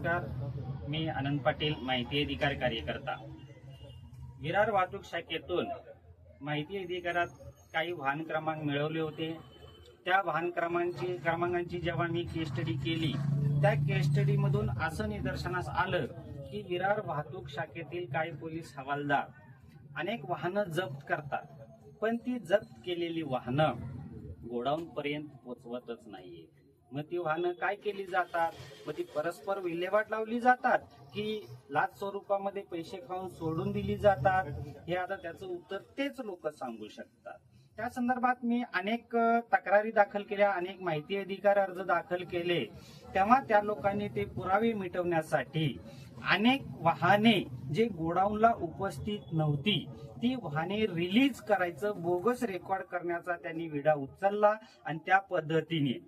नमस्कार, मी आनंद पाटील, माहिती अधिकार कार्यकर्ता. विरार वाहतूक शाखेतून माहिती अधिकारात काही वाहन क्रमांक मिळवले होते. त्या वाहन क्रमांकांची जेव्हा मी केस स्टडी केली, त्या केस स्टडी मधून असं निदर्शनास आलं की विरार वाहतूक शाखेतील काही पोलीस हवालदार अनेक वाहनं जप्त करतात, पण ती जप्त केलेली वाहनं गोडाऊन पर्यंत पोहोचवतच नाहीये. मग ती वाहनं काय केली जातात, मग ती परस्पर विल्हेवाट लावली जातात की लाच स्वरूपामध्ये पैसे खाऊन सोडून दिली जातात, हे आता त्याचं उत्तर तेच लोक सांगू शकतात. त्या संदर्भात मी अनेक तक्रारी दाखल केल्या, अनेक माहिती अधिकार अर्ज दाखल केले. तेव्हा त्या लोकांनी ते पुरावे मिटवण्यासाठी अनेक वाहने जे गोडाऊनला उपस्थित नव्हती ती वाहने रिलीज करायचं, बोगस रेकॉर्ड करण्याचा त्यांनी विडा उचलला. आणि त्या पद्धतीने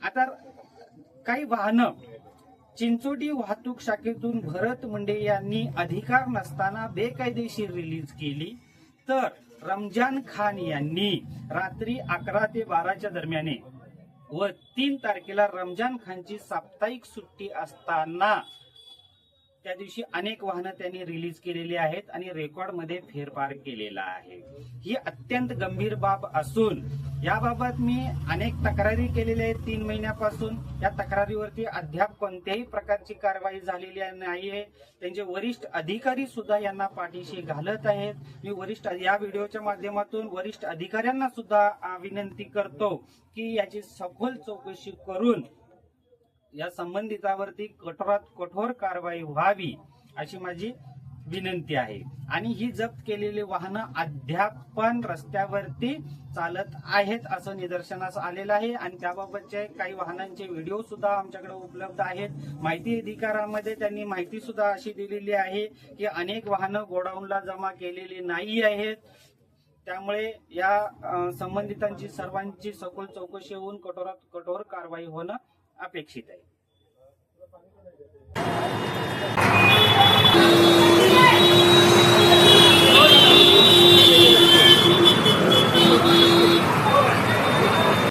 आता काही वाहनं चिंचोटी वाहतूक शाखेतून भरत मुंडे यांनी अधिकार नसताना बेकायदेशीर रिलीज केली, तर रमजान खान यांनी रात्री 11 ते 12च्या दरम्यान व 3 तारखेला रमजान खानची साप्ताहिक सुट्टी असताना त्या दिवशी अनेक वाहनं त्यांनी रिलीज केलेली आहेत आणि रेकॉर्डमध्ये फेरफार केलेला आहे. ही अत्यंत गंभीर बाब असून याबाबत मी अनेक तक्रारी केलेल्या आहेत 3 महिन्यापासून. या तक्रारीवरती अद्याप कोणत्याही प्रकारची कारवाई झालेली नाहीये. त्यांचे वरिष्ठ अधिकारी सुद्धा यांना पाठीशी घालत आहेत. मी या व्हिडिओच्या माध्यमातून वरिष्ठ अधिकाऱ्यांना सुद्धा विनंती करतो की याची सखोल चौकशी करून या संबंधितावरती कठोरात कठोर कारवाई व्हावी अशी माझी विनंती आहे. आणि ही जप्त केलेली वाहनं अद्याप पण रस्त्यावरती चालत आहेत असं निदर्शनास आलेलं आहे. आणि त्याबाबतचे काही वाहनांचे व्हिडिओ सुद्धा आमच्याकडे उपलब्ध आहेत. माहिती अधिकारामध्ये त्यांनी माहिती सुद्धा अशी दिलेली आहे की अनेक वाहनं गोडाऊनला जमा केलेली नाही आहेत. त्यामुळे या संबंधितांची सर्वांची सखोल चौकशी होऊन कठोरात कठोर कारवाई होणं अपेक्षित आहे.